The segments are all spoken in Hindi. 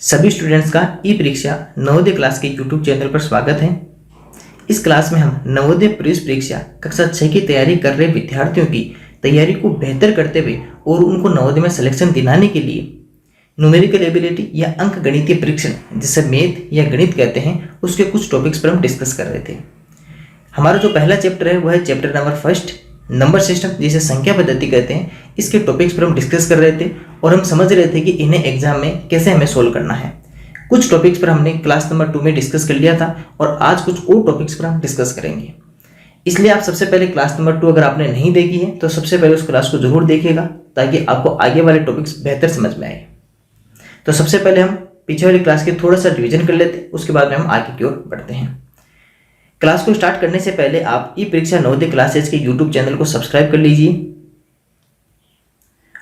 सभी स्टूडेंट्स का ई परीक्षा नवोदय क्लास के यूट्यूब चैनल पर स्वागत है। इस क्लास में हम नवोदय प्रवेश परीक्षा कक्षा 6 की तैयारी कर रहे विद्यार्थियों की तैयारी को बेहतर करते हुए और उनको नवोदय में सिलेक्शन दिलाने के लिए न्यूमेरिकल एबिलिटी या अंक गणितीय परीक्षण जिसे मैथ या गणित कहते हैं उसके कुछ टॉपिक्स पर हम डिस्कस कर रहे थे। हमारा जो पहला चैप्टर है वह है chapter number first, number system जिसे संख्या पद्धति कहते हैं। इसके टॉपिक्स पर हम डिस्कस कर रहे थे और हम समझ रहे थे कि इन्हें एग्जाम में कैसे हमें सोल्व करना है। कुछ टॉपिक्स पर हमने क्लास नंबर 2 में डिस्कस कर लिया था और आज कुछ और टॉपिक्स पर हम डिस्कस करेंगे। इसलिए आप सबसे पहले क्लास नंबर 2 अगर आपने नहीं देखी है तो सबसे पहले उस क्लास को जरूर देखिएगा ताकि आपको आगे वाले टॉपिक्स बेहतर समझ में आए। तो सबसे पहले हम पीछे वाली क्लास के थोड़ा सा रिविजन कर लेते हैं, उसके बाद में हम आगे की ओर बढ़ते हैं। क्लास को स्टार्ट करने से पहले आप ई परीक्षा नवोदय क्लासेज के यूट्यूब चैनल को सब्सक्राइब कर लीजिए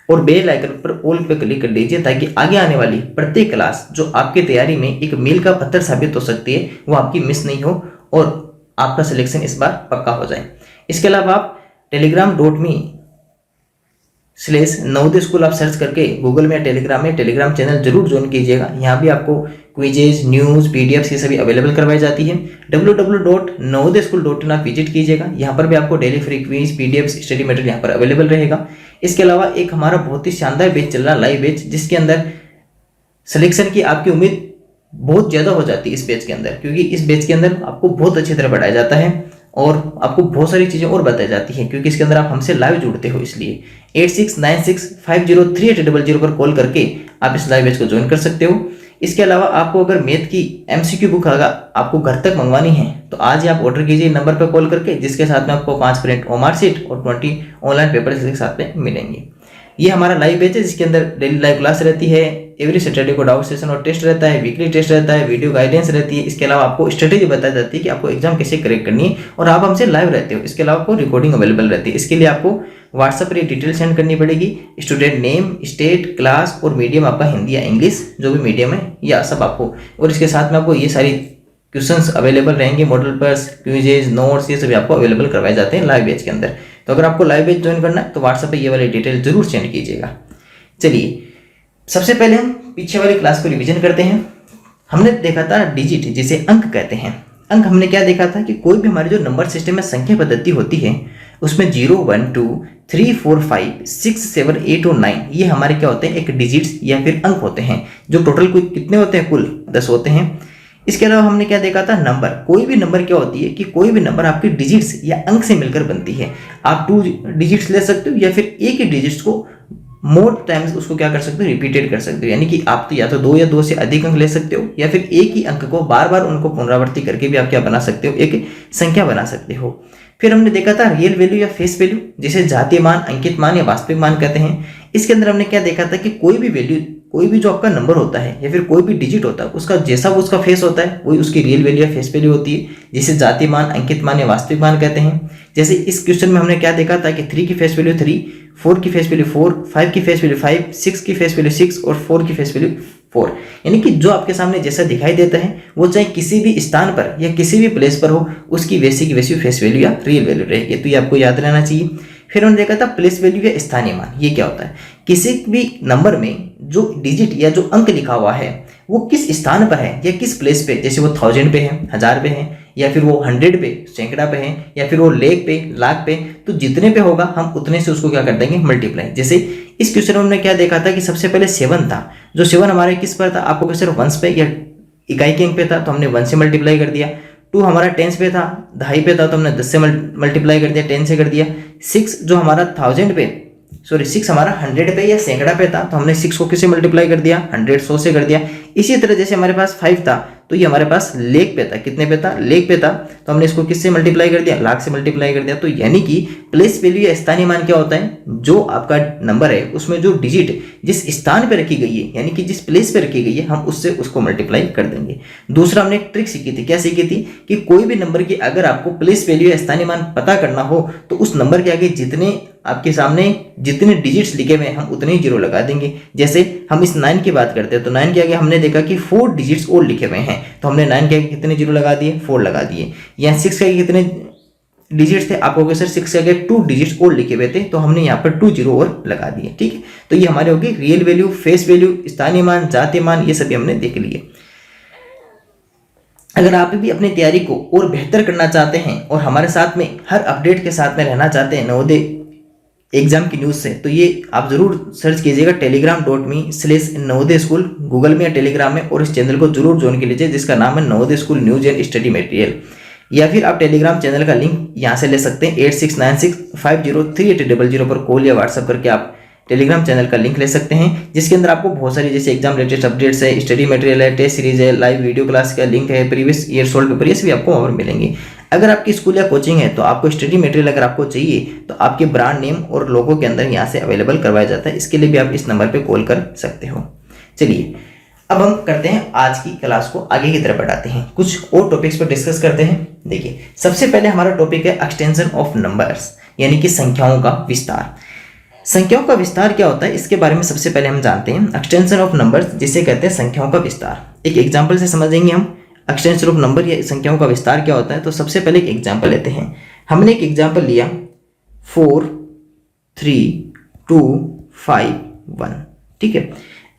और बेल आइकन पर ऑल पे क्लिक कर लीजिए ताकि आगे आने वाली प्रत्येक क्लास जो आपकी तैयारी में एक मील का पत्थर साबित हो सकती है वो आपकी मिस नहीं हो और आपका सिलेक्शन इस बार पक्का हो जाए। इसके अलावा आप telegram.me/नवोदय स्कूल आप सर्च करके गूगल में या टेलीग्राम चैनल जरूर ज्वाइन कीजिएगा। यहाँ भी आपको क्विजेज, न्यूज़, पीडीएफ ये सभी अवेलेबल करवाई जाती है। www.navodayaschool.in आप विजिट कीजिएगा। यहाँ पर भी आपको daily free quiz, PDF, study material यहाँ पर अवेलेबल रहेगा। इसके अलावा एक हमारा बहुत ही शानदार बैच चल रहा है, लाइव बैच, जिसके अंदर सिलेक्शन की आपकी उम्मीद बहुत ज़्यादा हो जाती है इस बैच के अंदर, क्योंकि इस बैच के अंदर आपको बहुत अच्छी तरह पढ़ाया जाता है और आपको बहुत सारी चीज़ें और बताई जाती हैं, क्योंकि इसके अंदर आप हमसे लाइव जुड़ते हो। इसलिए 8696503800 पर कॉल करके आप इस लाइव बैच को ज्वाइन कर सकते हो। इसके अलावा आपको अगर मैथ की एमसीक्यू बुक आपको घर तक मंगवानी है तो आज ही आप ऑर्डर कीजिए नंबर पर कॉल करके, जिसके साथ में आपको 5 प्रिंट ओमार शीट और 20 ऑनलाइन पेपर इसके साथ में मिलेंगे। ये हमारा लाइव बैच है जिसके अंदर डेली लाइव क्लास रहती है, एवरी सैटरडे को डाउट सेशन और टेस्ट रहता है, वीकली टेस्ट रहता है, वीडियो गाइडेंस रहती है। इसके अलावा आपको स्ट्रेटेजी बताई जाती है कि आपको एग्जाम कैसे करेक्ट करनी है और आप हमसे लाइव रहते हो। इसके अलावा आपको रिकॉर्डिंग अवेलेबल रहती है। इसके लिए आपको व्हाट्सएप पर डिटेल सेंड करनी पड़ेगी, स्टूडेंट नेम, स्टेट, क्लास और मीडियम आपका हिंदी या इंग्लिश जो भी मीडियम है या सब आपको, और इसके साथ में आपको ये सारी क्वेश्चंस अवेलेबल रहेंगे, मॉडल पर्स, क्विजेज, नोट्स, ये सभी आपको अवेलेबल करवाए जाते हैं लाइव बैच के अंदर। तो अगर आपको लाइव बैच ज्वाइन करना है तो व्हाट्सएप पे ये वाली डिटेल जरूर सेंड कीजिएगा। चलिए सबसे पहले हम पीछे वाली क्लास को रिवीजन करते हैं। हमने देखा था डिजिट जिसे अंक कहते हैं। अंक हमने क्या देखा था कि कोई भी हमारे जो नंबर सिस्टम में संख्या पद्धति होती है उसमें 0, 1, 2, 3, 4, 5, 6, 7, 8 और 9 ये हमारे क्या होते हैं, एक डिजिट्स या फिर अंक होते हैं, जो टोटल कितने होते हैं, कुल 10 होते हैं। इसके अलावा हमने क्या देखा था, नंबर, कोई भी नंबर क्या होती है कि कोई भी नंबर आपकी डिजिट्स या अंक से मिलकर बनती है। आप 2 डिजिट्स ले सकते हो या फिर एक ही डिजिट्स को मोर टाइम्स उसको क्या कर सकते हो, रिपीटेड कर सकते हो, यानी कि आप तो या तो 2 या 2 से अधिक अंक ले सकते हो या फिर एक ही अंक को बार बार उनको पुनरावृत्ति करके भी आप क्या बना सकते हो, एक संख्या बना सकते हो। फिर हमने देखा था रियल वैल्यू या फेस वैल्यू जिसे जातीय मान, अंकित मान या वास्तविक मान कहते हैं। इसके अंदर हमने क्या देखा था कि कोई भी वैल्यू, कोई भी जो आपका नंबर होता है या फिर कोई भी डिजिट होता है उसका जैसा वो उसका फेस होता है वही उसकी रियल वैल्यू या फेस वैल्यू होती है, जिसे जातीय मान, अंकित मान या वास्तविक मान कहते हैं। जैसे इस क्वेश्चन में हमने क्या देखा था कि 3 की फेस वैल्यू 3, 4 की फेस वैल्यू 4, 5 की फेस वैल्यू 5, 6 की फेस वैल्यू 6 और 4 की फेस वैल्यू 4। यानी कि जो आपके सामने जैसा दिखाई देता है वो चाहे किसी भी स्थान पर या किसी भी प्लेस पर हो उसकी वैसी की वैसी फेस वैल्यू या रियल वैल्यू रहेगी। तो ये आपको याद रहना चाहिए। फिर हमने देखा था प्लेस वैल्यू या स्थानीय मान। ये क्या होता है, किसी भी नंबर में जो डिजिट या जो अंक लिखा हुआ है वो किस स्थान पर है या किस प्लेस पे, जैसे वो 1000 पे है, 1000 पे है, या फिर वो 100 पे, सैकड़ा पे है, या फिर वो लेख पे, लाख पे, तो जितने पे होगा हम उतने से उसको क्या कर देंगे, मल्टीप्लाई। जैसे इस क्वेश्चन में हमने क्या देखा था कि सबसे पहले 7 था, जो 7 हमारे किस पर था, आपको सिर्फ वंश पे या इकाई के अंक पे था तो हमने 1 से मल्टीप्लाई कर दिया। 2 हमारा टेंस पे था, दहाई पे था तो हमने 10 से मल्टीप्लाई कर दिया, 10 से कर दिया। 6 जो हमारा 6 हमारा 100 पे या सैकड़ा पे था तो हमने 6 को किससे मल्टीप्लाई कर दिया, 100 से कर दिया। इसी तरह जैसे हमारे पास 5 था तो ये हमारे पास लेख पे था, कितने पे था, लेख पे था, तो हमने इसको किससे मल्टीप्लाई कर दिया, लाख से मल्टीप्लाई कर दिया। तो यानी कि प्लेस वैल्यू या स्थानीय मान क्या होता है, जो आपका नंबर है उसमें जो डिजिट जिस स्थान पे रखी गई है यानी कि जिस प्लेस पे रखी गई है हम उससे उसको मल्टीप्लाई कर देंगे। दूसरा हमने एक ट्रिक सीखी थी, क्या सीखी थी कि कोई भी नंबर की अगर आपको प्लेस वैल्यू या स्थानीय मान पता करना हो तो उस नंबर के आगे जितने आपके सामने जितने डिजिट्स लिखे हुए हैं हम उतने ही 0 लगा देंगे। जैसे हम इस 9 की बात करते हैं तो 9 के आगे हमने देखा कि 4 डिजिट्स और लिखे हुए हैं तो हमने 9 के आगे कितने 0 लगा दिए, 4 लगा दिए। या 6 के आगे कितने डिजिट थे, आपको अगर सर 6 के आगे 2 डिजिट्स और लिखे हुए थे तो हमने यहाँ पर 2 जीरो और लगा दिए। ठीक है, तो ये हमारे होगी रियल वैल्यू, फेस वैल्यू, स्थानीय मान, जातीय मान, ये सभी हमने देख लिए। अगर आप भी अपनी तैयारी को और बेहतर करना चाहते हैं और हमारे साथ में हर अपडेट के साथ में रहना चाहते हैं नवोदय एग्जाम की न्यूज़ से, तो ये आप जरूर सर्च कीजिएगा telegram.me/नवोदय स्कूल गूगल में या टेलीग्राम में, और इस चैनल को जरूर ज्वाइन कर लीजिए जिसका नाम है Navodaya school news and study material. या फिर आप टेलीग्राम चैनल का लिंक यहाँ से ले सकते हैं 8696503800 पर कॉल या व्हाट्सअप करके आप टेलीग्राम चैनल का लिंक ले सकते हैं, जिसके अंदर आपको बहुत सारी जैसे एग्जाम लेटेस्ट अपडेट्स है, स्टडी मटेरियल है, टेस्ट सीरीज है, लाइव वीडियो क्लास का लिंक है, प्रीवियस ईयर सोल्व पेपर, ये सभी आपको वहाँ पर मिलेंगे। अगर आपकी स्कूल या कोचिंग है तो आपको स्टडी मटेरियल अगर आपको चाहिए तो आपके ब्रांड नेम और लोगों के अंदर यहाँ से अवेलेबल करवाया जाता है, इसके लिए भी आप इस नंबर पर कॉल कर सकते हो। चलिए अब हम करते हैं आज की क्लास को आगे की तरफ बढ़ाते हैं, कुछ और टॉपिक्स पर डिस्कस करते हैं। देखिए सबसे पहले हमारा टॉपिक है एक्सटेंशन ऑफ नंबर्स, यानी कि संख्याओं का विस्तार। संख्याओं का विस्तार क्या होता है इसके बारे में सबसे पहले हम जानते हैं। एक्सटेंशन ऑफ नंबर्स जिसे कहते हैं संख्याओं का विस्तार। एक एग्जाम्पल से समझेंगे हम एक्सटेंशन ऑफ नंबर या संख्याओं का विस्तार क्या होता है। तो सबसे पहले एक एग्जाम्पल लेते हैं। हमने एक एग्जाम्पल लिया 4 3 2 5 1। ठीक है,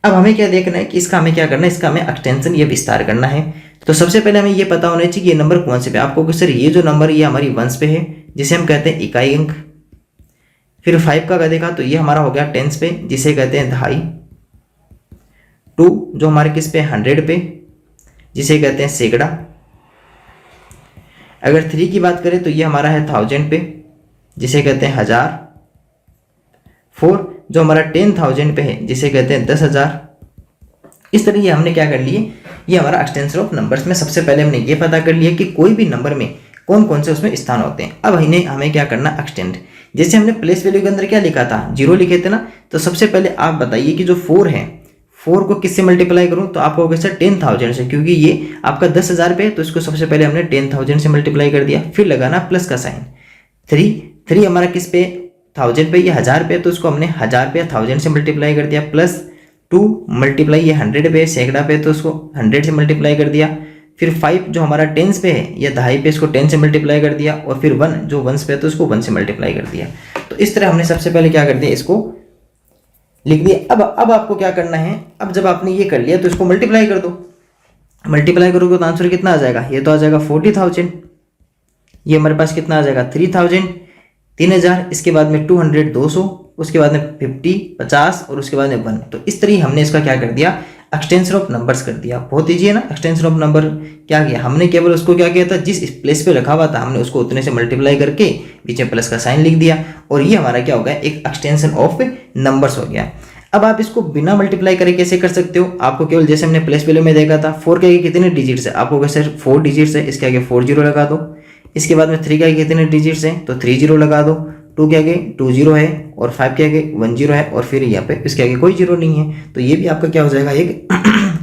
अब हमें क्या देखना है कि इसका हमें क्या करना है, इसका हमें एक्सटेंशन या विस्तार करना है। तो सबसे पहले हमें ये पता होना चाहिए ये नंबर कौन से पे। आपको कि सर ये जो नंबर ये हमारी वंश पे है जिसे हम कहते हैं इकाई अंक। फिर 5 का देखा तो ये हमारा हो गया टेंस पे जिसे कहते हैं दहाई। 2 जो हमारे किस पे 100 पे जिसे कहते हैं सैकड़ा। अगर 3 की बात करें तो ये हमारा है 1000 पे जिसे कहते हैं हजार। 4 जो हमारा 10,000 पे है जिसे कहते हैं 10,000। इस तरह ये हमने क्या कर लिए, ये हमारा एक्सटेंशन ऑफ नंबर्स में सबसे पहले हमने ये पता कर लिया कि कोई भी नंबर में कौन कौन से उसमें स्थान होते हैं। अब इन्हें हमें क्या करना एक्सटेंड। जैसे हमने प्लेस वैल्यू के अंदर क्या लिखा था, 0 लिखे थे ना। तो सबसे पहले आप बताइए कि जो 4 है 4 को किससे मल्टीप्लाई करूं, तो आप कहोगे सर 10,000 से, क्योंकि ये आपका 10,000 पे है तो इसको सबसे पहले हमने 10,000 से मल्टीप्लाई कर दिया। फिर लगाना प्लस का साइन। 3 हमारा किस पे 1000 पे, ये 1000 पे, तो इसको हमने 1000 पे 1000 से मल्टीप्लाई कर दिया। प्लस 2 मल्टीप्लाई ये 100 पे सैकड़ा पे, तो इसको 100 से मल्टीप्लाई कर दिया। फिर 5 जो हमारा टेंस पे है ये दहाई पे, इसको 10 से मल्टीप्लाई कर दिया। और फिर 1 जो वंस पे है तो इसको 1 से मल्टीप्लाई कर दिया। तो इस तरह हमने सबसे पहले क्या कर दिया, इसको लिख दिया। अब आपको क्या करना है, अब जब आपने ये कर लिया तो इसको मल्टीप्लाई कर दो। मल्टीप्लाई करोगे तो आंसर कितना आ जाएगा, ये तो आ जाएगा 40,000। ये हमारे पास कितना आ जाएगा 3,000 3,000। इसके बाद में 200 200, उसके बाद में 50 50 और उसके बाद में 1। तो इस तरह हमने इसका क्या कर दिया, एक्सटेंशन ऑफ नंबर्स कर दिया। बहुत ईजी है ना। एक्सटेंशन ऑफ नंबर क्या किया हमने, केवल उसको क्या किया था, जिस प्लेस पे रखा हुआ था हमने उसको उतने से मल्टीप्लाई करके बीच में प्लस का साइन लिख दिया, और ये हमारा क्या हो गया, एक एक्सटेंशन ऑफ नंबर्स हो गया। अब आप इसको बिना मल्टीप्लाई करे कैसे कर सकते हो, आपको केवल जैसे हमने प्लेस वैल्यू में देखा था 4 के आगे कितने डिजिट्स है, आपको सर 4 डिजिट्स है, इसके आगे 4 जीरो लगा दो। इसके बाद में 3 के आगे कितने डिजिट्स हैं, तो 3 जीरो लगा दो। 2 के आगे 2 जीरो है, और 5 के आगे 1 जीरो है, और फिर यहाँ पे इसके आगे कोई जीरो नहीं है। तो ये भी आपका क्या हो जाएगा, एक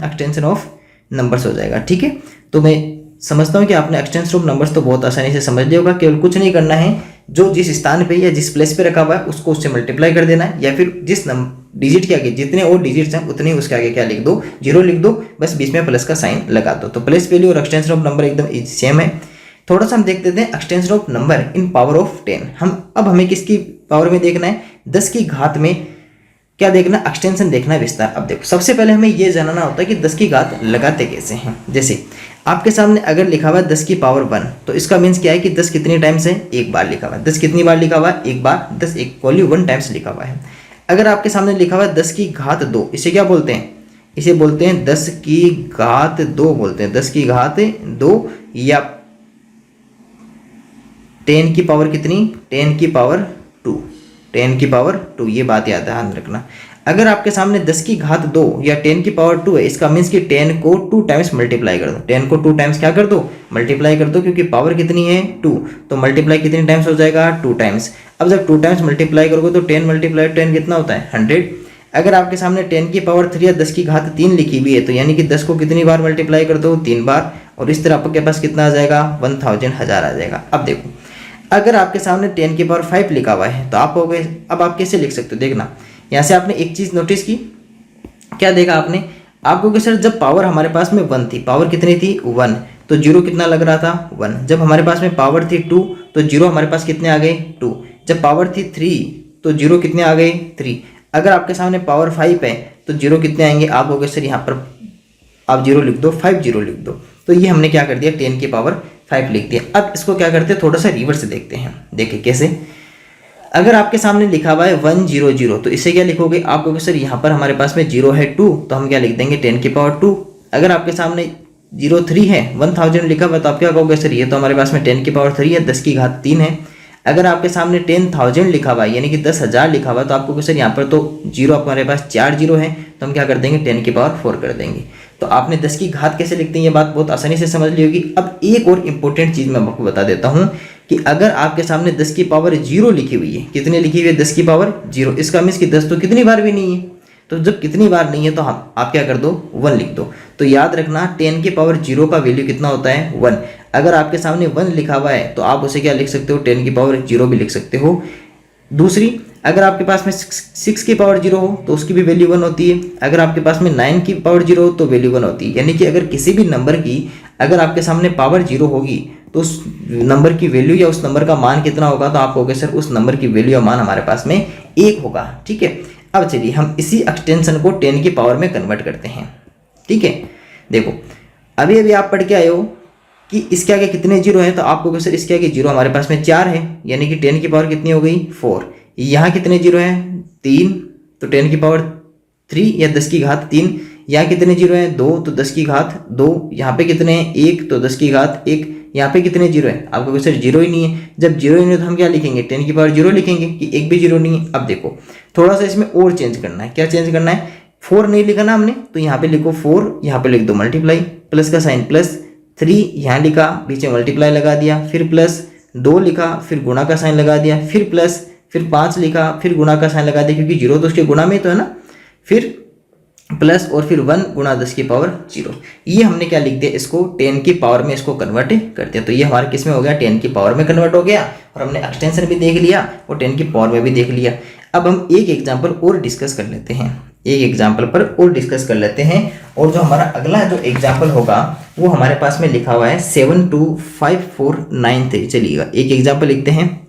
एक्सटेंशन ऑफ नंबर्स हो जाएगा। ठीक है, तो मैं समझता हूँ कि आपने एक्सटेंशन ऑफ नंबर्स तो बहुत आसानी से समझ लिया होगा। केवल कुछ नहीं करना है, जो जिस स्थान पे या जिस प्लेस पे रखा हुआ है उसको उससे मल्टीप्लाई कर देना है, या फिर जिस डिजिट के आगे जितने और डिजिट्स हैं उतने उसके आगे क्या लिख दो, जीरो लिख दो, बस बीच में प्लस का साइन लगा दो। तो प्लेस वैल्यू और एक्सटेंशन ऑफ नंबर एकदम सेम है। थोड़ा सा हम देख लेते हैं extension of number in power of 10। अब हमें किसकी पावर में देखना है, 10 की घात में क्या देखना, एक्सटेंशन देखना है, विस्तार। अब देखो सबसे पहले हमें यह जानना होता है कि 10 की घात लगाते कैसे हैं। जैसे आपके सामने अगर लिखा हुआ है 10 की पावर 1, तो इसका मीन्स क्या है कि 10 कितनी टाइम्स है, एक बार लिखा हुआ है। 10 कितनी बार लिखा हुआ है, एक बार। 10 इक्वली 1 टाइम्स लिखा हुआ है। अगर आपके सामने लिखा हुआ है 10 की घात 2, इसे क्या बोलते हैं, इसे बोलते हैं 10 की घात 2 बोलते हैं। 10 की घात 2 या 10 की पावर कितनी, 10 की पावर 2, 10 की पावर 2, ये बात याद ध्यान रखना। अगर आपके सामने 10 की घात 2 या 10 की पावर 2 है, इसका मीन्स कि 10 को 2 टाइम्स मल्टीप्लाई कर दो। 10 को 2 टाइम्स क्या कर दो, मल्टीप्लाई कर दो, क्योंकि पावर कितनी है 2, तो मल्टीप्लाई कितनी टाइम्स हो जाएगा, 2 टाइम्स। अब जब 2 टाइम्स मल्टीप्लाई करोगे तो 10 मल्टीप्लाई 10 कितना होता है, 100। अगर आपके सामने 10 की पावर 3 या 10 की घात 3 लिखी हुई है, तो यानी कि 10 को कितनी बार मल्टीप्लाई कर दो, 3 बार, और इस तरह आपके पास कितना आ जाएगा, 1000 हजार आ जाएगा। अब देखो अगर आपके सामने 10 की पावर 5 लिखा हुआ है, तो आप हो गए, अब आप कैसे लिख सकते हो, देखना यहाँ से आपने एक चीज़ नोटिस की, क्या देखा आपने, आपको कि सर जब पावर हमारे पास में 1 थी, पावर कितनी थी 1, तो जीरो कितना लग रहा था 1। जब हमारे पास में पावर थी 2 तो जीरो हमारे पास कितने आ गए 2। जब पावर थी 3 तो जीरो कितने आ गए 3। अगर आपके सामने पावर 5 है तो जीरो कितने आएंगे, आप बोलोगे सर यहाँ पर आप जीरो लिख दो, 5 जीरो लिख दो। तो ये हमने क्या कर दिया 10 की पावर 5 लिख दिया। अब इसको क्या करते हैं, थोड़ा सा रिवर्स देखते हैं। देखिए कैसे, अगर आपके सामने लिखा हुआ है 100 तो इसे क्या लिखोगे, आप कहोगे सर यहाँ पर हमारे पास में जीरो है 2 तो हम क्या लिख देंगे 10 की पावर 2। अगर आपके सामने 03 है 1000 लिखा हुआ तो आप क्या कहोगे सर ये तो हमारे पास में 10 की पावर 3 है, 10 की घात 3 है। अगर आपके सामने 10,000 लिखा हुआ है यानी कि 10,000 लिखा हुआ है तो आपको कहोगे सर यहाँ पर तो जीरो हमारे पास 4 जीरो है तो हम क्या कर देंगे 10 की पावर 4 कर देंगे। तो आपने 10 की घात कैसे लिखते हैं ये बात बहुत आसानी से समझ ली होगी। अब एक और इम्पोर्टेंट चीज़ मैं आपको बता देता हूँ कि अगर आपके सामने 10 की पावर 0 लिखी हुई है, कितने लिखी हुई है 10 की पावर 0, इसका मीन्स कि 10 तो कितनी बार भी नहीं है। तो जब कितनी बार नहीं है तो हम आप क्या कर दो 1 लिख दो। तो याद रखना 10 की पावर 0 का वैल्यू कितना होता है 1। अगर आपके सामने 1 लिखा हुआ है तो आप उसे क्या लिख सकते हो 10 की पावर 0 भी लिख सकते हो। दूसरी, अगर आपके पास में 6 की पावर 0 हो तो उसकी भी वैल्यू 1 होती है। अगर आपके पास में 9 की पावर 0 हो तो वैल्यू 1 होती है। यानी कि अगर किसी भी नंबर की अगर आपके सामने पावर 0 होगी तो उस नंबर की वैल्यू या उस नंबर का मान कितना होगा, तो आप कहोगे सर उस नंबर की वैल्यू या मान हमारे पास में 1 होगा। ठीक है, अब चलिए हम इसी एक्सटेंशन को 10 की पावर में कन्वर्ट करते हैं। ठीक है, देखो अभी अभी आप पढ़ के आए हो कि इसके आगे कितने जीरो हैं, तो आप कहोगे सर इसके आगे जीरो हमारे पास में 4 है यानी कि 10 की पावर कितनी हो गई 4। यहाँ कितने जीरो हैं 3 तो 10 की पावर 3 या 10 की घात 3। यहाँ कितने जीरो हैं 2 तो 10 की घात 2। यहाँ पे कितने हैं 1 तो 10 की घात 1। यहाँ पे कितने जीरो है, आपको कहोगे सर जीरो ही नहीं है। जब जीरो ही नहीं है तो हम क्या लिखेंगे 10 की पावर 0 लिखेंगे कि एक भी जीरो नहीं है। अब देखो थोड़ा सा इसमें और चेंज करना है। क्या चेंज करना है, 4 नहीं लिखा ना हमने तो यहाँ पे लिखो 4, यहाँ पे लिख दो मल्टीप्लाई, प्लस का साइन प्लस, 3 यहाँ लिखा बीच में मल्टीप्लाई लगा दिया, फिर प्लस 2 लिखा फिर गुणा का साइन लगा दिया, फिर प्लस, फिर 5 लिखा फिर गुणा का साइन लगा दिया क्योंकि जीरो तो उसके गुणा में तो है ना, फिर प्लस और फिर 1 गुणा 10 की पावर 0। ये हमने क्या लिख दिया, इसको 10 की पावर में इसको कन्वर्ट कर दिया। तो ये हमारे किस में हो गया 10 की पावर में कन्वर्ट हो गया और हमने एक्सटेंशन भी देख लिया और 10 की पावर में भी देख लिया। अब हम एक एग्जाम्पल और डिस्कस कर लेते हैं, एक एग्जाम्पल पर और डिस्कस कर लेते हैं। और जो हमारा अगला जो एग्जाम्पल होगा वो हमारे पास में लिखा हुआ है 725493। चलिएगा एक एग्जाम्पल लिखते हैं,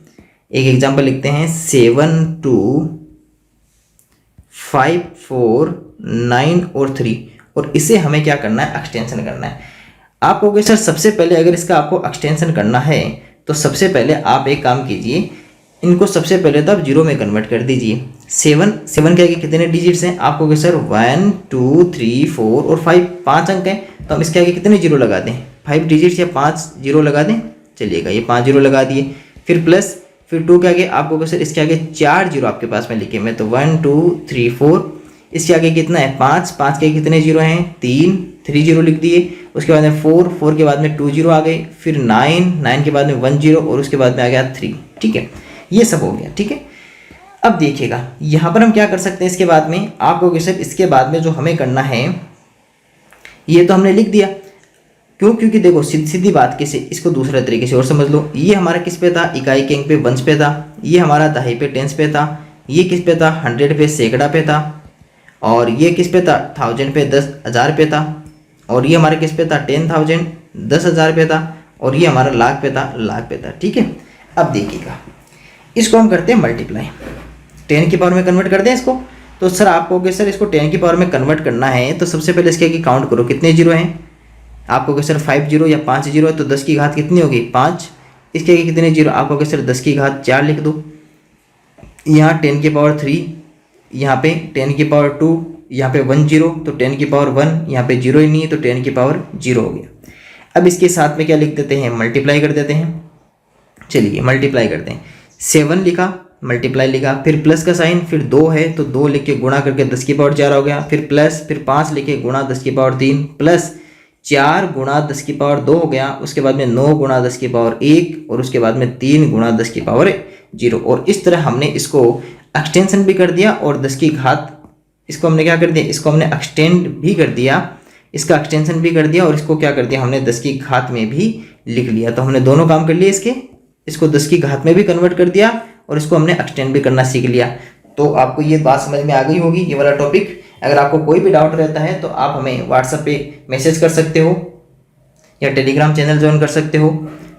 एक एग्जाम्पल लिखते हैं 725493 और 3 और इसे हमें क्या करना है एक्सटेंशन करना है। आप कहोगे सर सबसे पहले अगर इसका आपको एक्सटेंशन करना है तो सबसे पहले आप एक काम कीजिए, इनको सबसे पहले तो आप जीरो में कन्वर्ट कर दीजिए। 7 के आगे कितने डिजिट्स हैं, आप कहोगे सर 1 2 3 4 और 5, 5 अंक हैं तो हम इसके आगे कितने जीरो लगा दें 5 डिजिट्स या 5 जीरो लगा दें। चलिएगा ये 5 जीरो लगा दिए, फिर प्लस, फिर 2 के आगे आप कहोगे सर इसके आगे 4 जीरो आपके पास में लिखे मैं तो 1 2 3 4। इसके आगे कितना है 5, 5 के कितने जीरो हैं 3 जीरो लिख दिए। उसके बाद में 4 के बाद में 2 जीरो आ गए, फिर 9 के बाद में 1 जीरो और उसके बाद में आ गया 3। ठीक है, ये सब हो गया। ठीक है, अब देखिएगा यहाँ पर हम क्या कर सकते हैं, इसके बाद में आप कहोगे सर इसके बाद में जो हमें करना है ये तो हमने लिख दिया। क्यों, क्योंकि देखो सीधी बात कैसे, इसको दूसरे तरीके से और समझ लो। ये हमारा किस पे था, इकाई के अंक पे वंश पे था। ये हमारा दहाई पे टेंस पे था। ये किस पे था 100 पे सैकड़ा पे था। और ये किस पे था 1000 पे 10,000 पे था। और ये हमारे किस पे था 10,000 10,000 पे था। और ये हमारा लाख पे था लाख पे था। ठीक है, अब देखिएगा इसको हम करते हैं मल्टीप्लाई, 10 की पावर में कन्वर्ट कर दें इसको। तो सर आप कहोगे सर इसको 10 की पावर में कन्वर्ट करना है तो सबसे पहले इसके आगे काउंट करो कितने जीरो हैं। आप कहोगे सर 5 जीरो या 5 जीरो है तो 10 की घात कितनी होगी 5। इसके आगे कितने जीरो, आप कहोगे सर 10 की घात 4 लिख दो। यहाँ 10 की पावर 3, यहाँ पे 10 की पावर 2, यहाँ पे 1 जीरो तो 10 की पावर 1, यहाँ पे जीरो ही नहीं है तो 10 की पावर 0 हो गया। अब इसके साथ में क्या लिख देते हैं मल्टीप्लाई कर देते हैं। चलिए मल्टीप्लाई करते हैं, 7 लिखा मल्टीप्लाई लिखा, फिर प्लस का साइन, फिर 2 है तो 2 लिख के गुणा करके 10 की पावर 4 हो गया, फिर प्लस, फिर 5 लिखे गुणा 10 की पावर 3, प्लस 4 गुणा 10 की पावर 2 हो गया। उसके बाद में 9 गुणा 10 की पावर 1 और उसके बाद में 3 गुणा 10 की पावर 0। और इस तरह हमने इसको एक्सटेंशन भी कर दिया और 10 की घात इसको हमने क्या कर दिया, इसको हमने एक्सटेंड भी कर दिया, इसका एक्सटेंशन भी कर दिया और इसको क्या कर दिया हमने 10 की घात में भी लिख लिया। तो हमने दोनों काम कर लिए इसके, इसको 10 की घात में भी कन्वर्ट कर दिया और इसको हमने एक्सटेंड भी करना सीख लिया। तो आपको ये बात समझ में आ गई होगी, ये वाला टॉपिक। अगर आपको कोई भी डाउट रहता है तो आप हमें व्हाट्सएप पे मैसेज कर सकते हो या टेलीग्राम चैनल ज्वाइन कर सकते हो,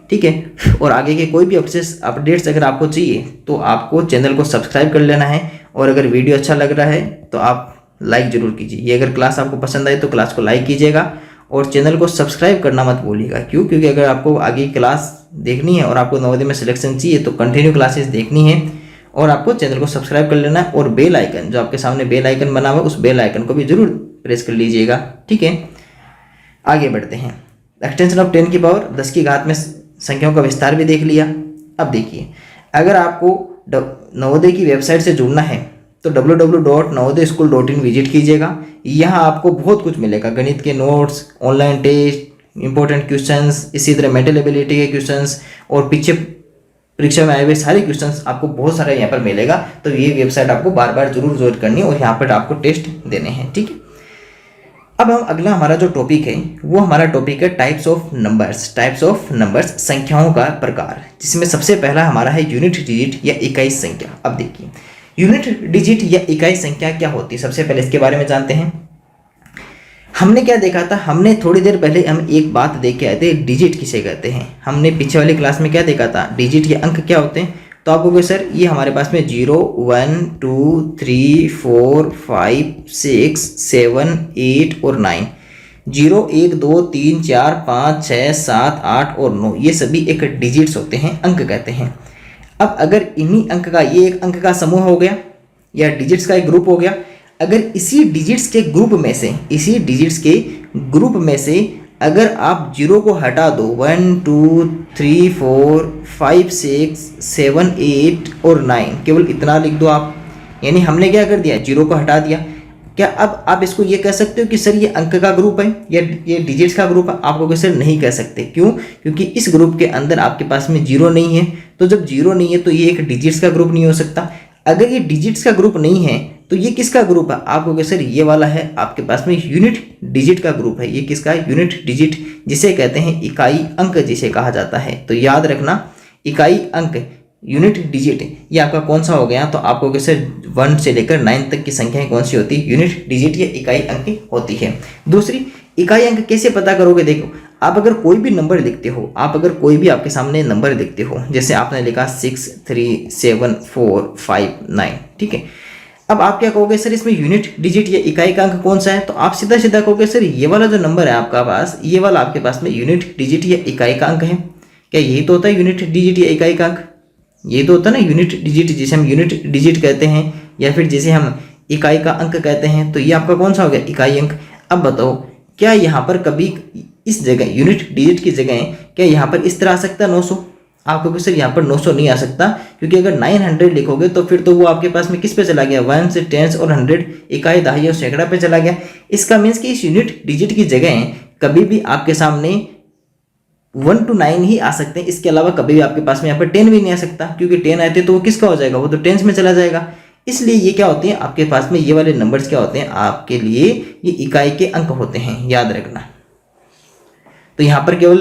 ठीक है। और आगे के कोई भी अपडेट्स अगर आपको चाहिए तो आपको चैनल को सब्सक्राइब कर लेना है, और अगर वीडियो अच्छा लग रहा है तो आप लाइक जरूर कीजिए। ये अगर क्लास आपको पसंद आए तो क्लास को लाइक कीजिएगा और चैनल को सब्सक्राइब करना मत भूलिएगा। क्यों? क्योंकि अगर आपको आगे की क्लास देखनी है और आपको नवोदय में सिलेक्शन चाहिए तो कंटिन्यू क्लासेस देखनी है, और आपको चैनल को सब्सक्राइब कर लेना है। और बेल आइकन, जो आपके सामने बेल आइकन बना हुआ है, उस बेल आइकन को भी जरूर प्रेस कर लीजिएगा, ठीक है। आगे बढ़ते हैं। एक्सटेंशन ऑफ 10 की पावर 10 की घात में संख्याओं का विस्तार भी देख लिया। अब देखिए, अगर आपको नवोदय की वेबसाइट से जुड़ना है तो www.navodayaschool.in विजिट कीजिएगा। यहाँ आपको बहुत कुछ मिलेगा, गणित के notes, online test, important questions, इसी तरह मेंटल एबिलिटी के क्वेश्चंस, और पीछे परीक्षा में आए हुए सारे क्वेश्चंस आपको बहुत सारे यहाँ पर मिलेगा। तो ये वेबसाइट आपको बार बार जरूर ज्वाइन करनी है और यहाँ पर आपको टेस्ट देने हैं, ठीक है। अब हम अगला हमारा जो टॉपिक है वो हमारा टॉपिक है टाइप्स ऑफ नंबर्स, संख्याओं का प्रकार, जिसमें सबसे पहला हमारा है यूनिट डिजिट या इकाई संख्या। अब देखिए, यूनिट डिजिट या इकाई संख्या क्या होती है, सबसे पहले इसके बारे में जानते हैं। हमने क्या देखा था, हमने थोड़ी देर पहले हम एक बात देख के आए थे, डिजिट किसे कहते हैं। हमने पीछे वाली क्लास में क्या देखा था, डिजिट या अंक क्या होते हैं। तो आप कहोगे सर ये हमारे पास में 0 1 2 3 4 5 6 7 8 और 9, 0 1 2 3 4 5 6 7 8 और 9, ये सभी एक डिजिट्स होते हैं, अंक कहते हैं। अब अगर इन्हीं अंक का, ये एक अंक का समूह हो गया या डिजिट्स का एक ग्रुप हो गया, अगर इसी डिजिट्स के ग्रुप में से अगर आप 0 को हटा दो, 1 2 3 4 5 6 7 8 और 9, केवल इतना लिख दो आप। यानी हमने क्या कर दिया, 0 को हटा दिया। क्या अब आप इसको ये कह सकते हो कि सर ये अंक का ग्रुप है या ये डिजिट्स का ग्रुप है? आपको सर नहीं कह सकते। क्यों? क्योंकि इस ग्रुप के अंदर आपके पास में 0 नहीं है। तो जब 0 नहीं है तो ये एक डिजिट्स का ग्रुप नहीं हो सकता। अगर ये डिजिट्स का ग्रुप नहीं है तो ये किसका ग्रुप है? आप कहोगे सर ये वाला है आपके पास में यूनिट डिजिट का ग्रुप है। ये किसका है? यूनिट डिजिट, जिसे कहते हैं इकाई अंक जिसे कहा जाता है। तो याद रखना, इकाई अंक, यूनिट डिजिट, ये आपका कौन सा हो गया? तो आप कहोगे सर 1 से लेकर 9 तक की संख्याएं कौन सी होती है? यूनिट डिजिट या इकाई अंक होती है। दूसरी, इकाई अंक कैसे पता करोगे? देखो, आप अगर कोई भी नंबर लिखते हो, आप अगर कोई भी आपके सामने नंबर लिखते हो, जैसे आपने लिखा 6 3 7 4 5 9, ठीक है। अब आप क्या कहोगे सर इसमें यूनिट डिजिट या इकाई का अंक कौन सा है? तो आप सीधा सीधा कहोगे सर ये वाला जो नंबर है आपका पास, ये वाला आपके पास में यूनिट डिजिट या इकाई का अंक है। क्या यही तो होता है यूनिट डिजिट या इकाई का अंक? ये तो होता है ना यूनिट डिजिट, जिसे हम यूनिट डिजिट कहते हैं या फिर जिसे हम इकाई का अंक कहते हैं। तो ये आपका कौन सा हो गया? इकाई अंक। अब बताओ, क्या यहाँ पर कभी इस जगह यूनिट डिजिट की जगह क्या यहाँ पर इस तरह आ सकता है 900? आप कहोगे सर यहाँ पर 900 नहीं आ सकता, क्योंकि अगर 900 लिखोगे तो फिर तो वो आपके पास में किस पे चला गया? 1 से 10 और 100, इकाई, दहाई और सैकड़ा पे चला गया। इसका मीन्स कि इस यूनिट डिजिट की जगह कभी भी आपके सामने 1 to 9 ही आ सकते हैं। इसके अलावा कभी भी आपके पास में यहाँ पर 10 भी नहीं आ सकता, क्योंकि 10 आते तो वो किसका हो जाएगा? वो तो टेंस में चला जाएगा। इसलिए ये क्या होते हैं आपके पास में, ये वाले नंबर्स क्या होते हैं आपके लिए? ये इकाई के अंक होते हैं, याद रखना। तो यहाँ पर केवल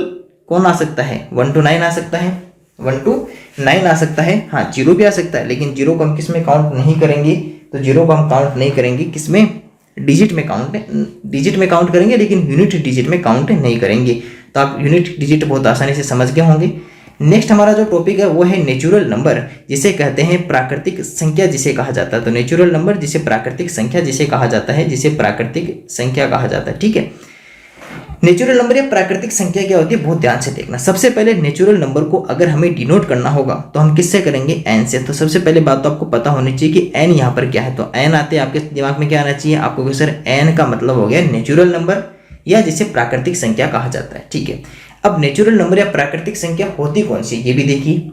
कौन आ सकता है? 1 to 9 आ सकता है, 1 to 9 आ सकता है। हाँ, 0 भी आ सकता है, लेकिन 0 को हम किस में काउंट नहीं करेंगे? तो 0 को हम काउंट नहीं करेंगे, किस में? डिजिट में काउंट करेंगे, लेकिन यूनिट डिजिट में काउंट नहीं करेंगे। तो आप यूनिट डिजिट बहुत आसानी से समझ गए होंगे। नेक्स्ट हमारा जो टॉपिक है वो है नेचुरल नंबर, जिसे कहते हैं प्राकृतिक संख्या जिसे कहा जाता है। तो नेचुरल नंबर जिसे प्राकृतिक संख्या जिसे कहा जाता है, जिसे प्राकृतिक संख्या कहा जाता है, ठीक है। नेचुरल नंबर या प्राकृतिक संख्या क्या होती है, बहुत ध्यान से देखना। सबसे पहले नेचुरल नंबर को अगर हमें डिनोट करना होगा तो हम किससे करेंगे? एन से। तो सबसे पहले बात तो आपको पता होनी चाहिए कि एन यहाँ पर क्या है। तो एन आते आपके दिमाग में क्या आना चाहिए आपको? सर एन का मतलब हो गया नेचुरल नंबर या जिसे प्राकृतिक संख्या कहा जाता है, ठीक है। अब नेचुरल नंबर या प्राकृतिक संख्या होती कौन सी, ये भी देखिए।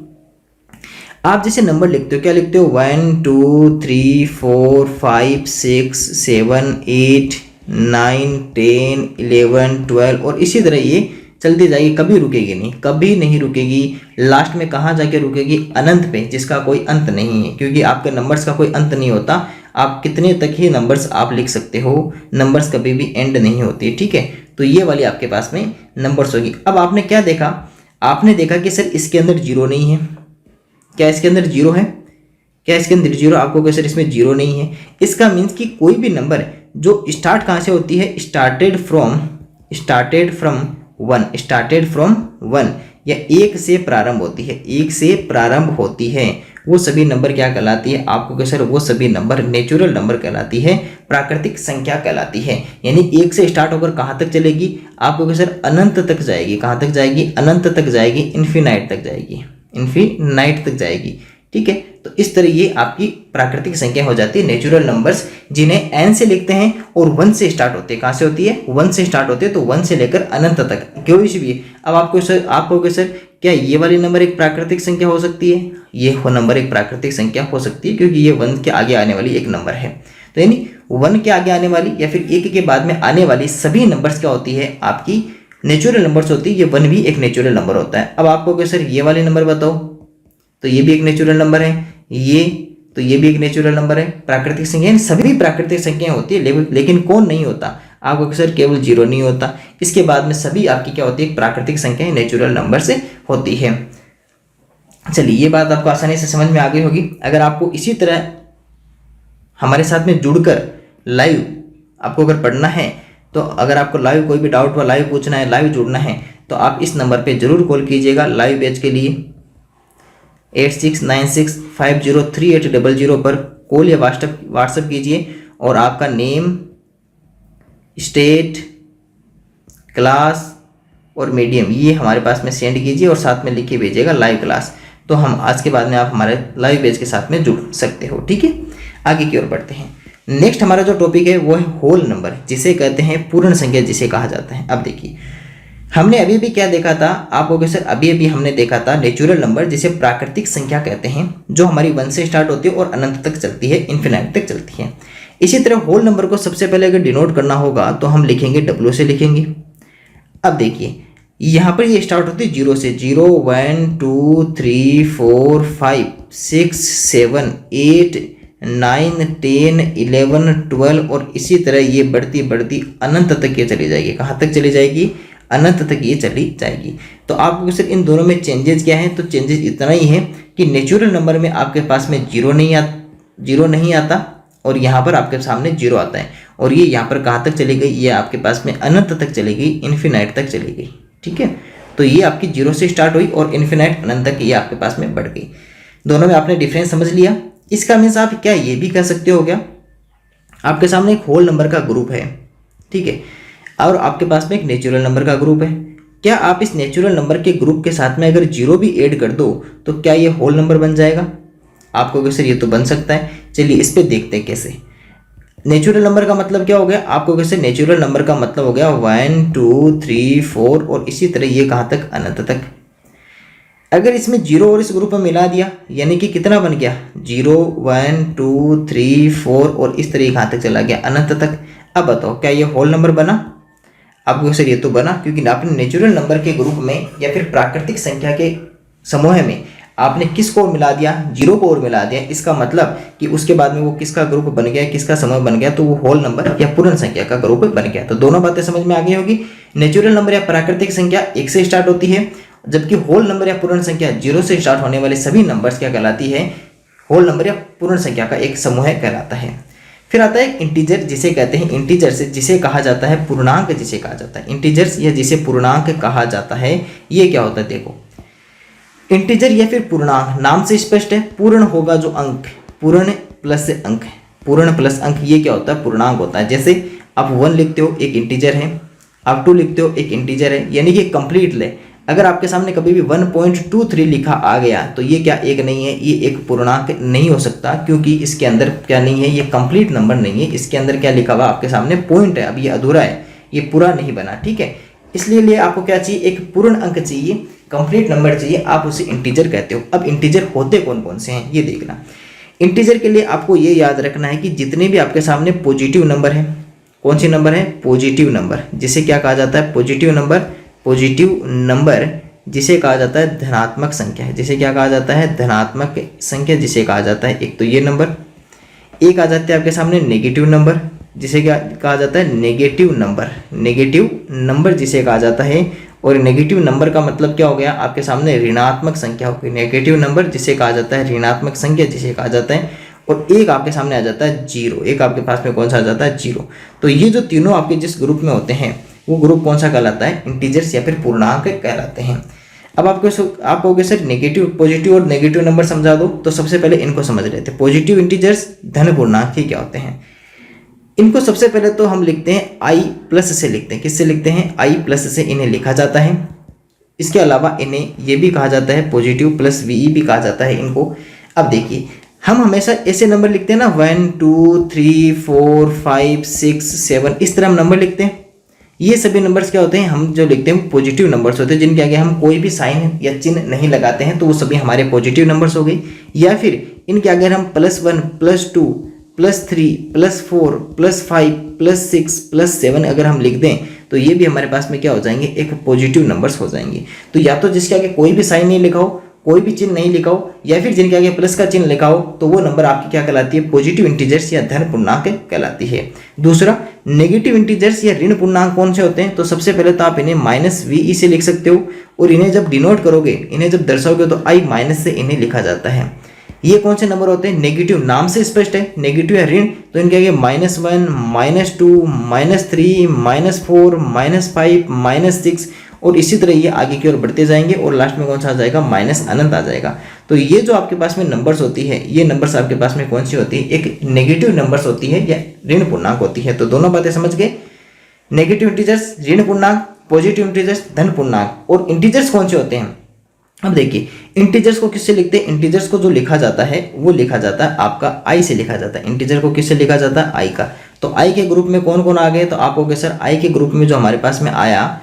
आप जैसे नंबर लिखते हो, क्या लिखते हो? 1 2 3 4 5 6 7 8 9 10 11 12 और इसी तरह ये चलती जाएगी, कभी रुकेगी नहीं, कभी नहीं रुकेगी। लास्ट में कहाँ जाके रुकेगी? अनंत पे, जिसका कोई अंत नहीं है, क्योंकि आपके नंबर्स का कोई अंत नहीं होता। आप कितने तक ही नंबर्स आप लिख सकते हो, नंबर्स कभी भी एंड नहीं होती, ठीक है। तो ये वाली आपके पास में नंबर्स होगी। अब आपने क्या देखा? आपने देखा कि सर इसके अंदर 0 नहीं है। क्या इसके अंदर 0 है? क्या इसके अंदर 0? आपको क्या सर इसमें 0 नहीं है? इसका मीन्स कि कोई भी नंबर जो स्टार्ट कहाँ से होती है? Started from one, started from one, या एक से प्रारंभ होती है, एक से प्रारंभ होती है, वो सभी नंबर क्या कहलाती है? आपको क्या सर, वो सभी नंबर नेचुरल नंबर कहलाती है, प्राकृतिक संख्या कहलाती है। यानी एक से स्टार्ट होकर कहाँ तक चलेगी? आपको क्या सर, अनंत तक जाएगी। कहाँ तक जाएगी? अनंत तक जाएगी, इन्फिनाइट तक जाएगी, इन्फिनाइट तक जाएगी। ठीक है, तो इस तरह ये आपकी प्राकृतिक संख्या हो जाती है, नेचुरल नंबर्स, जिन्हें n से लिखते हैं और 1 से स्टार्ट होते हैं। कहाँ से होती है? 1 से स्टार्ट होते हैं, तो 1 से लेकर अनंत तक कोई सी भी। अब आपको सर क्या ये वाली नंबर एक प्राकृतिक संख्या हो सकती है? ये नंबर एक प्राकृतिक संख्या हो सकती है, क्योंकि ये 1 के आगे आने वाली एक नंबर है। तो यानी 1 के आगे आने वाली या फिर 1 के बाद में आने वाली सभी नंबर्स क्या होती है? आपकी नेचुरल नंबर्स होती है। ये 1 भी एक नेचुरल नंबर होता है। अब आपको सर ये वाले नंबर बताओ, तो ये भी एक नेचुरल नंबर है, ये भी एक नेचुरल नंबर है। प्राकृतिक संख्या सभी प्राकृतिक संख्याएं होती है, लेकिन कौन नहीं होता? आपको सर केवल 0 नहीं होता। इसके बाद में सभी आपकी क्या होती है? प्राकृतिक संख्याएं नेचुरल नंबर से होती है। चलिए, ये बात आपको आसानी से समझ में आ गई होगी। अगर आपको इसी तरह हमारे साथ में जुड़कर लाइव आपको अगर पढ़ना है, तो अगर आपको लाइव कोई भी डाउट व लाइव पूछना है, लाइव जुड़ना है, तो आप इस नंबर पे जरूर कॉल कीजिएगा लाइव बैच के लिए। 8696503800 पर कॉल या व्हाट्सएप कीजिए और आपका नेम, स्टेट, क्लास और मीडियम ये हमारे पास में सेंड कीजिए और साथ में लिख के भेजिएगा लाइव क्लास। तो हम आज के बाद में आप हमारे लाइव बैच के साथ में जुड़ सकते हो। ठीक है, आगे की ओर बढ़ते हैं। नेक्स्ट हमारा जो टॉपिक है वो है होल नंबर, जिसे कहते हैं पूर्ण संख्या, जिसे कहा जाता है। अब देखिए, हमने अभी भी क्या देखा था? आपको सर अभी हमने देखा था नेचुरल नंबर, जिसे प्राकृतिक संख्या कहते हैं, जो हमारी 1 से स्टार्ट होती है और अनंत तक चलती है, इन्फिनाइट तक चलती है। इसी तरह होल नंबर को सबसे पहले अगर डिनोट करना होगा तो हम लिखेंगे W से लिखेंगे। अब देखिए, यहाँ पर ये स्टार्ट होती है 0 से, 0 1 2 3 4 5 6 7 8 9 10 11 12 और इसी तरह ये बढ़ती बढ़ती अनंत तक ये चली जाएगी। कहाँ तक चली जाएगी? अनंत तक ये चली जाएगी। तो आपको सिर्फ इन दोनों में चेंजेस क्या है? तो चेंजेस इतना ही है कि नेचुरल नंबर में आपके पास में जीरो नहीं आता और यहाँ पर आपके सामने 0 आता है, और ये यहाँ पर कहाँ तक चली गई? ये आपके पास में अनंत तक चली गई, इन्फिनाइट तक चली गई। ठीक है, तो ये आपकी 0 से स्टार्ट हुई और इन्फिनाइट अनंत तक ये आपके पास में बढ़ गई। दोनों में आपने डिफरेंस समझ लिया। इसका मीन्स आप क्या ये भी कह सकते हो क्या? आपके सामने एक होल नंबर का ग्रुप है, ठीक है, और आपके पास में एक नेचुरल नंबर का ग्रुप है। क्या आप इस नेचुरल नंबर के ग्रुप के साथ में अगर 0 भी ऐड कर दो तो क्या ये होल नंबर बन जाएगा? आपको कैसे? ये तो बन सकता है। चलिए इस पे देखते हैं कैसे। नेचुरल नंबर का मतलब क्या हो गया? आपको कैसे? नेचुरल नंबर का मतलब हो गया 1 2 3 4 और इसी तरह ये कहाँ तक? अनंत तक। अगर इसमें 0 और इस ग्रुप में मिला दिया, यानी कि कितना बन गया? 0 1 2 3 4 और इस तरह कहाँ तक चला गया? अनंत तक। अब बताओ क्या ये होल नंबर बना? आपको सर ये तो बना, क्योंकि आपने नेचुरल नंबर के ग्रुप में या फिर प्राकृतिक संख्या के समूह में आपने किसको और मिला दिया? 0 को और मिला दिया। इसका मतलब कि उसके बाद में वो किसका ग्रुप बन गया, किसका समूह बन गया? तो वो होल नंबर या पूर्ण संख्या का ग्रुप बन गया। तो दोनों बातें समझ में आ गई होगी। नेचुरल नंबर या प्राकृतिक संख्या 1 से स्टार्ट होती है, जबकि होल नंबर या पूर्ण संख्या 0 से स्टार्ट होने वाले सभी नंबर्स क्या कहलाती है? होल नंबर या पूर्ण संख्या का एक समूह कहलाता है। फिर आता है इंटीजर, जिसे कहते हैं इंटीजर्स, जिसे कहा जाता है पूर्णांक, जिसे कहा जाता है इंटीजर्स या जिसे पूर्णांक कहा जाता है। ये क्या होता है? देखो, इंटीजर या फिर पूर्णांक नाम से स्पष्ट है, पूर्ण होगा जो अंक, पूर्ण प्लस अंक, पूर्ण प्लस अंक, ये क्या होता है? पूर्णांक होता है। जैसे आप 1 लिखते हो, एक इंटीजर है, आप 2 लिखते हो, एक इंटीजर है, यानी कि कंप्लीट ले। अगर आपके सामने कभी भी 1.23 लिखा आ गया तो ये क्या? एक नहीं है, ये एक पूर्णांक नहीं हो सकता, क्योंकि इसके अंदर क्या नहीं है? ये कंप्लीट नंबर नहीं है। इसके अंदर क्या लिखा हुआ आपके सामने? पॉइंट है, अब ये अधूरा है, ये पूरा नहीं बना। ठीक है, इसलिए आपको क्या चाहिए? एक पूर्ण अंक चाहिए, कंप्लीट नंबर चाहिए, आप उसे इंटीजर कहते हो। अब इंटीजर होते कौन कौन से हैं ये देखना। इंटीजर के लिए आपको ये याद रखना है कि जितने भी आपके सामने पॉजिटिव नंबर है, कौन से नंबर है? पॉजिटिव नंबर, जिसे क्या कहा जाता है? Positive number. पॉजिटिव नंबर जिसे कहा जाता है धनात्मक संख्या है, जिसे क्या कहा जाता है? धनात्मक संख्या, जिसे कहा जाता है। एक तो ये नंबर, एक आ जाते हैं आपके सामने नेगेटिव नंबर, जिसे क्या कहा जाता है? Negative number. नेगेटिव नंबर जिसे कहा जाता है, और नेगेटिव नंबर का मतलब क्या हो गया? आपके सामने ऋणात्मक संख्या होगी। नेगेटिव नंबर जिसे कहा जाता है ऋणात्मक संख्या, जिसे कहा जाता है। और एक आपके सामने आ जाता है 0, एक आपके पास में कौन सा आ जाता है? 0। तो ये जो तीनों आपके जिस ग्रुप में होते हैं, वो ग्रुप कौन सा कहलाता है, इंटीजर्स या फिर पूर्णांक कहलाते हैं। अब आप कहोगे सर नेगेटिव, पॉजिटिव और नेगेटिव नंबर समझा दो, तो सबसे पहले इनको समझ लेते हैं। पॉजिटिव इंटीजर्स धन पूर्णांक ही क्या होते हैं। इनको सबसे पहले तो हम लिखते हैं आई प्लस से लिखते हैं। किससे लिखते हैं, आई प्लस से इन्हें लिखा जाता है। इसके अलावा इन्हें ये भी कहा जाता है पॉजिटिव प्लस वीई भी कहा जाता है इनको। अब देखिए हम हमेशा ऐसे नंबर लिखते हैं ना 1 2 3 4 5 6 7 इस तरह हम नंबर लिखते हैं। ये सभी नंबर्स क्या होते हैं, हम जो लिखते हैं पॉजिटिव नंबर्स होते हैं, जिनके आगे हम कोई भी साइन या चिन्ह नहीं लगाते हैं, तो वो सभी हमारे पॉजिटिव नंबर्स हो गए। या फिर इनके आगे हम +1 +2 +3 +4 +5 +6 +7 अगर हम लिख दें तो ये भी हमारे पास में क्या हो जाएंगे, एक पॉजिटिव नंबर्स हो जाएंगे। तो या तो जिसके आगे कोई भी साइन नहीं लिखा हो, कोई भी चिन्ह नहीं लिखा हो, या फिर जिनके आगे प्लस का चिन्ह लिखा हो, तो वो नंबर आपकी क्या कहलाती है, पॉजिटिव इंटीजर्स या धन पूर्णांक कहलाती है। दूसरा नेगेटिव इंटीजर्स या ऋण पूर्णांक कौन से होते हैं, तो सबसे पहले तो आप इन्हें -VE से लिख सकते हो, और इन्हें जब डिनोट करोगे, इन्हें जब दर्शाओगे तो I माइनस से इन्हें लिखा जाता है। ये कौन से नंबर होते हैं, नेगेटिव, नाम से स्पष्ट है नेगेटिव या ऋण, तो इनके आगे -1 -2 -3 -4 -5 -6 और इसी तरह ये आगे की ओर बढ़ते जाएंगे, और लास्ट में कौन सा आ जाएगा, माइनस अनंत आ जाएगा। तो ये जो आपके पास में नंबर्स होती है, ये नंबर्स आपके पास में कौन सी होती है, एक नेगेटिव नंबर्स होती है या ऋण पूर्णांक होती है। तो दोनों बातें समझ गए, नेगेटिव इंटीजर्स ऋण पूर्णांक, पॉजिटिव इंटीजर्स धन पूर्णांक। और इंटीजर्स कौन से होते हैं, अब देखिए इंटीजर्स को किससे लिखते हैं, इंटीजर्स को जो लिखा जाता है वो लिखा जाता है आपका आई से लिखा जाता है। इंटीजर को किससे लिखा जाता है, आई का। तो आई के ग्रुप में कौन कौन आ गए, तो आप कहोगे सर आई के ग्रुप में जो हमारे पास में आया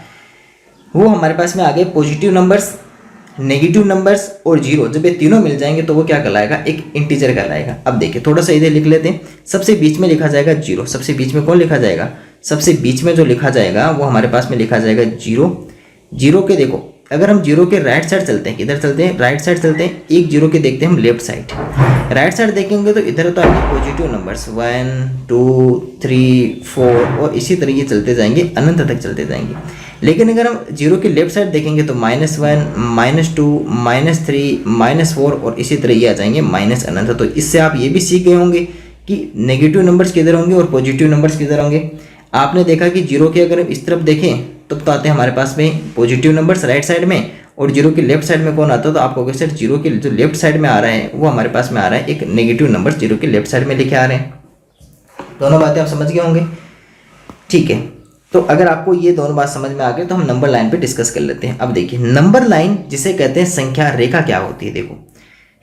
वो हमारे पास में आ गए पॉजिटिव नंबर्स, नेगेटिव नंबर्स और जीरो। जब ये तीनों मिल जाएंगे तो वो क्या कहलाएगा, एक इंटीजर कहलाएगा। अब देखिए थोड़ा सा इधर लिख लेते हैं। सबसे बीच में लिखा जाएगा जीरो। सबसे बीच में कौन लिखा जाएगा, सबसे बीच में जो लिखा जाएगा वो हमारे पास में लिखा जाएगा जीरो। जीरो के देखो, अगर हम जीरो के राइट साइड चलते हैं, किधर चलते हैं, राइट साइड चलते हैं, एक जीरो के देखते हैं हम लेफ्ट साइड। राइट साइड देखेंगे तो इधर तो आपके पॉजिटिव नंबर्स 1 2 3 4 और इसी तरह ये चलते जाएंगे, अनंत तक चलते जाएंगे। लेकिन अगर हम जीरो के लेफ्ट साइड देखेंगे तो -1 -2 -3 -4 और इसी तरह ये आ जाएंगे माइनस अनंत। तो इससे आप ये भी सीख गए होंगे कि नेगेटिव नंबर्स किधर होंगे और पॉजिटिव नंबर्स किधर होंगे। आपने देखा कि जीरो के अगर इस तरफ देखें तो आते हैं हमारे पास में पॉजिटिव नंबर्स राइट साइड में, और जीरो के लेफ्ट साइड में कौन आता है, तो आप कहोगे सर जीरो के जो लेफ्ट साइड में आ रहा है वो हमारे पास में आ रहा है एक नेगेटिव नंबर, जीरो के लेफ्ट साइड में लिखे आ रहे हैं। दोनों बातें आप समझ गए होंगे, ठीक है। तो अगर आपको ये दोनों बात समझ में आ गए तो हम नंबर लाइन पे डिस्कस कर लेते हैं। अब देखिए नंबर लाइन जिसे कहते हैं संख्या रेखा क्या होती है। देखो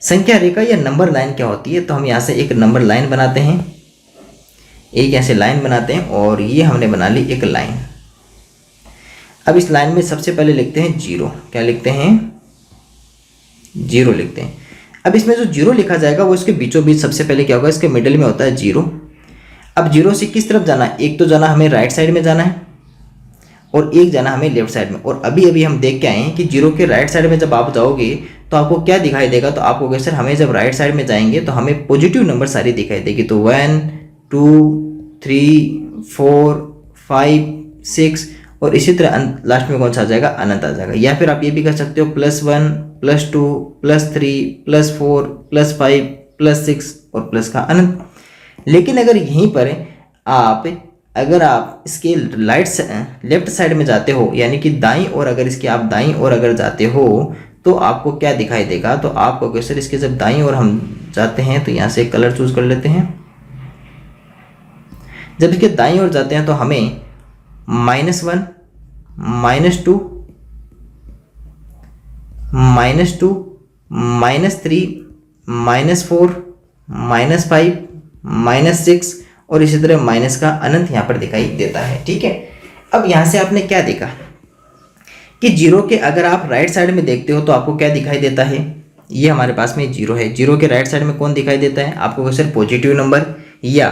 संख्या रेखा या नंबर लाइन क्या होती है, तो हम यहाँ से एक नंबर लाइन बनाते हैं, एक ऐसे लाइन बनाते हैं, और ये हमने बना ली एक लाइन। अब इस लाइन में सबसे पहले लिखते हैं जीरो। क्या लिखते हैं, जीरो लिखते हैं। अब इसमें जो जीरो लिखा जाएगा वो इसके बीचों बीच सबसे पहले क्या होगा, इसके मिडिल में होता है जीरो। अब जीरो से किस तरफ जाना है, एक तो जाना हमें राइट साइड में जाना है और एक जाना हमें लेफ्ट साइड में। और अभी अभी हम देख के आए हैं कि जीरो के राइट साइड में जब आप जाओगे तो आपको क्या दिखाई देगा, तो आप कहोगे सर हमें जब राइट साइड में जाएंगे तो हमें पॉजिटिव नंबर सारी दिखाई देगी। तो 1 2 3 4 5 6 और इसी तरह लास्ट में कौन सा आ जाएगा, अनंत आ जाएगा। या फिर आप ये भी कर सकते हो +1 +2 +3 +4 +5 +6 और प्लस का अनंत। लेकिन अगर यहीं पर अगर आप इसके लेफ्ट साइड में जाते हो, यानी कि दाईं ओर, अगर इसके आप दाईं ओर अगर जाते हो तो आपको क्या दिखाई देगा, तो आपको सर इसके जब दाईं ओर हम जाते हैं तो यहाँ से कलर चूज कर लेते हैं। जब इसके दाईं ओर जाते हैं तो हमें -1 -2 -2 -3 -4 -5 -6 और इसी तरह माइनस का अनंत यहाँ पर दिखाई देता है, ठीक है। अब यहाँ से आपने क्या देखा कि जीरो के अगर आप राइट साइड में देखते हो तो आपको क्या दिखाई देता है, ये हमारे पास में जीरो है। जीरो के राइट साइड में कौन दिखाई देता है, आपको सर पॉजिटिव नंबर या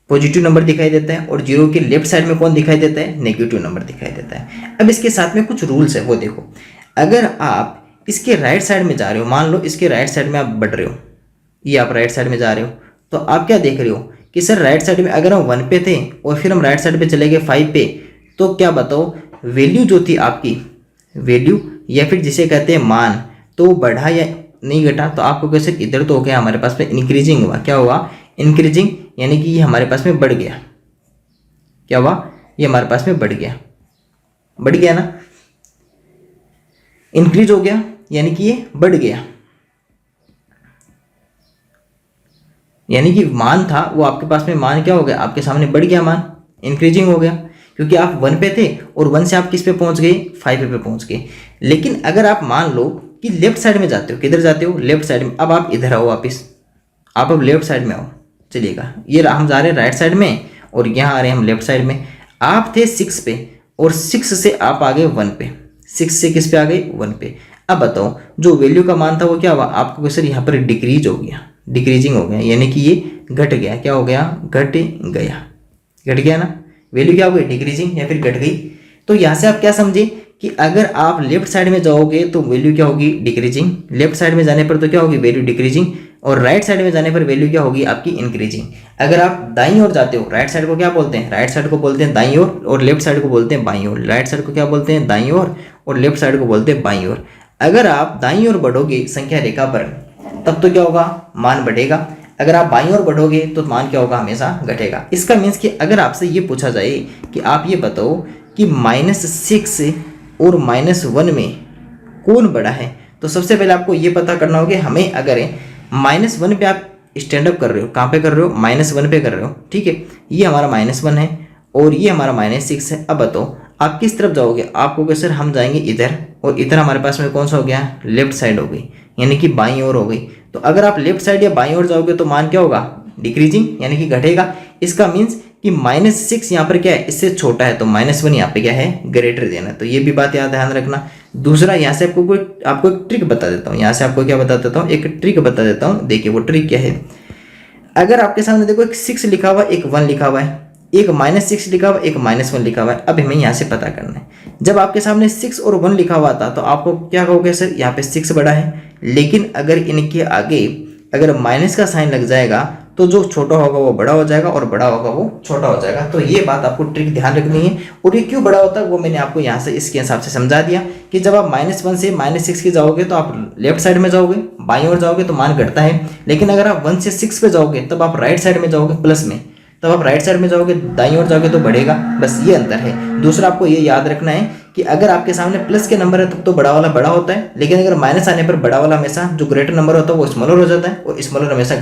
पॉजिटिव नंबर दिखाई देता है। और जीरो के लेफ्ट साइड में कौन दिखाई देता है, नेगेटिव नंबर दिखाई देता है। अब इसके साथ में कुछ रूल्स है, वो देखो। अगर आप इसके राइट साइड में जा रहे हो, मान लो इसके राइट साइड में आप बढ़ रहे हो, ये आप राइट साइड में जा रहे हो, तो आप क्या देख रहे हो कि सर राइट साइड में अगर हम 1 पे थे और फिर हम राइट साइड पे चले गए 5 पे, तो क्या बताओ वैल्यू जो थी आपकी, वैल्यू या फिर जिसे कहते हैं मान, तो वो बढ़ा या नहीं घटा। तो आपको कैसे इधर तो हो गया हमारे पास में इंक्रीजिंग हुआ, क्या हुआ, इंक्रीजिंग, यानी कि ये हमारे पास में बढ़ गया। क्या हुआ, ये हमारे पास में बढ़ गया ना, इंक्रीज हो गया, यानी कि ये बढ़ गया, यानी कि मान था वो आपके पास में मान क्या हो गया, आपके सामने बढ़ गया, मान इंक्रीजिंग हो गया, क्योंकि आप 1 पे थे और 1 से आप किस पे पहुंच गए, 5 पे पहुंच गए। लेकिन अगर आप मान लो कि लेफ्ट साइड में जाते हो, किधर जाते हो, लेफ्ट साइड में, अब आप इधर आओ वापिस, आप अब लेफ्ट साइड में आओ, चलिएगा, ये हम जा रहे हैं राइट साइड में और यहाँ आ रहे हैं हम लेफ्ट साइड में। आप थे 6 पे और 6 से आप आ गए 1 पे, 6 से किस पे आ गए, 1 पे। अब बताओ जो वैल्यू का मान था वो क्या हुआ, आपको सर यहाँ पर डिक्रीज हो गया, डिक्रीजिंग हो गया, यानी कि ये घट गया, क्या हो गया, घट गया ना, वैल्यू क्या हो गई, डिक्रीजिंग या फिर घट गई। तो यहाँ से आप क्या समझे कि अगर आप लेफ्ट साइड में जाओगे तो वैल्यू क्या होगी, डिक्रीजिंग, लेफ्ट साइड में जाने पर तो क्या होगी, वैल्यू डिक्रीजिंग, और राइट साइड में जाने पर वैल्यू क्या होगी, आपकी इंक्रीजिंग। अगर आप दाईं ओर जाते हो, राइट साइड को क्या बोलते हैं, राइट साइड को बोलते हैं दाईं ओर, और लेफ्ट साइड को बोलते हैं बाईं ओर। राइट साइड को क्या बोलते हैं, दाईं ओर, और लेफ्ट साइड को बोलते हैं बाईं ओर। अगर आप दाईं ओर बढ़ोगे संख्या रेखा पर, तब तो क्या होगा, मान बढ़ेगा। अगर आप बाईं ओर बढ़ोगे तो मान क्या होगा, हमेशा घटेगा। इसका मीन्स कि अगर आपसे ये पूछा जाए कि आप ये बताओ कि -6 और -1 में कौन बड़ा है, तो सबसे पहले आपको ये पता करना होगा, हमें अगर -1 पे आप स्टैंड अप कर रहे हो, कहाँ पे कर रहे हो, -1 पे कर रहे हो, ठीक है, ये हमारा -1 है और ये हमारा -6 है। अब बताओ आप किस तरफ जाओगे, आप कहोगे सर हम जाएंगे इधर, और इधर हमारे पास में कौन सा हो गया, लेफ्ट साइड हो गई, यानी कि बाईं ओर हो गई। तो अगर आप लेफ्ट साइड या बाईं ओर जाओगे तो मान क्या होगा, डिक्रीजिंग, यानी कि घटेगा। इसका मीन्स कि -6 यहाँ पर क्या है, इससे छोटा है, तो -1 यहाँ पे क्या है, ग्रेटर देना। तो ये भी बात याद ध्यान रखना। दूसरा यहाँ से आपको एक ट्रिक बता देता हूँ, यहाँ से आपको क्या बता देता हूँ, एक ट्रिक बता देता हूँ। देखिए वो ट्रिक क्या है, अगर आपके सामने देखो एक 6 लिखा हुआ है, एक 1 लिखा हुआ है, एक -6 लिखा हुआ है, एक -1 लिखा हुआ है। अब हमें यहाँ से पता करना है, जब आपके सामने 6 और 1 लिखा हुआ था तो आपको क्या कहोगे, सर यहाँ पे 6 बड़ा है। लेकिन अगर इनके आगे अगर माइनस का साइन लग जाएगा तो जो छोटा होगा वो बड़ा हो जाएगा और बड़ा होगा वो छोटा हो जाएगा। तो ये बात आपको ट्रिक ध्यान रखनी है। और ये क्यों बड़ा होता है वो मैंने आपको यहाँ से इसके हिसाब से समझा दिया कि जब आप -1 से -6 की जाओगे तो आप लेफ्ट साइड में जाओगे, बाईं ओर जाओगे तो मान घटता है। लेकिन अगर आप 1 से 6 पे जाओगे तब आप राइट साइड में जाओगे, प्लस में, तब आप राइट साइड में जाओगे, दाईं ओर जाओगे तो बढ़ेगा। बस ये अंतर है। दूसरा आपको ये याद रखना है कि अगर आपके सामने प्लस के नंबर है तब तो बड़ा वाला बड़ा होता है, लेकिन अगर माइनस आने पर बड़ा वाला हमेशा जो ग्रेटर नंबर होता है वो स्मॉलर हो जाता है और स्मॉलर हमेशा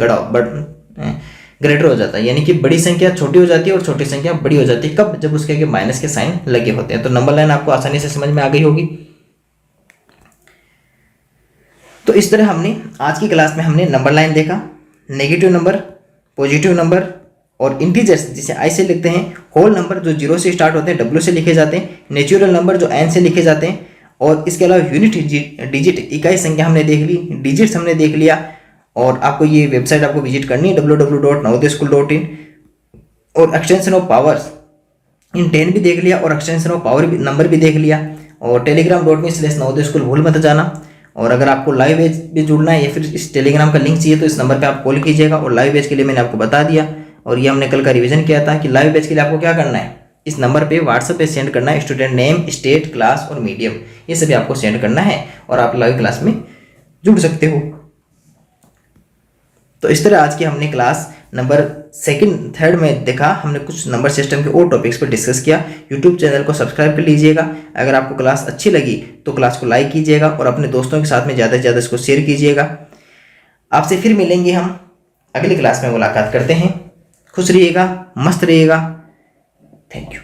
ग्रेटर हो जाता है। यानी कि बड़ी संख्या छोटी हो जाती है और छोटी संख्या बड़ी हो जाती है। कब? जब उसके आगे माइनस के साइन लगे होते हैं। तो नंबर लाइन आपको आसानी से समझ में आ गई होगी। तो इस तरह हमने आज की क्लास में हमने नंबर लाइन देखा, नेगेटिव नंबर, पॉजिटिव नंबर और इंटीजर्स जिसे आई से लिखते हैं, होल नंबर जो 0 से स्टार्ट होते हैं डब्ल्यू से लिखे जाते हैं, नेचुरल नंबर जो एन से लिखे जाते हैं, और इसके अलावा यूनिट डिजिट इकाई संख्या हमने देख ली, डिजिट्स हमने देख लिया। और आपको ये वेबसाइट आपको विजिट करनी है www.navodayaschool.in। और एक्सटेंशन ऑफ पावर्स इन 10 भी देख लिया और एक्सटेंशन ऑफ पावर नंबर भी देख लिया। और telegram.me/navodayaschool भूल मत जाना। और अगर आपको लाइव बैच भी जुड़ना है या फिर इस टेलीग्राम का लिंक चाहिए तो इस नंबर पे आप कॉल कीजिएगा। और लाइव बैच के लिए मैंने आपको बता दिया और ये हमने कल का रिवीजन किया था कि लाइव बैच के लिए आपको क्या करना है, इस नंबर पे व्हाट्सएप पे सेंड करना है स्टूडेंट नेम, स्टेट, क्लास और मीडियम, ये सभी आपको सेंड करना है और आप लाइव क्लास में जुड़ सकते हो। तो इस तरह आज की हमने क्लास नंबर 2nd 3rd में देखा, हमने कुछ नंबर सिस्टम के और टॉपिक्स पर डिस्कस किया। यूट्यूब चैनल को सब्सक्राइब कर लीजिएगा। अगर आपको क्लास अच्छी लगी तो क्लास को लाइक कीजिएगा और अपने दोस्तों के साथ में ज़्यादा से ज़्यादा इसको शेयर कीजिएगा। आपसे फिर मिलेंगे हम अगली क्लास में, मुलाकात करते हैं। खुश रहिएगा, मस्त रहिएगा। Thank you.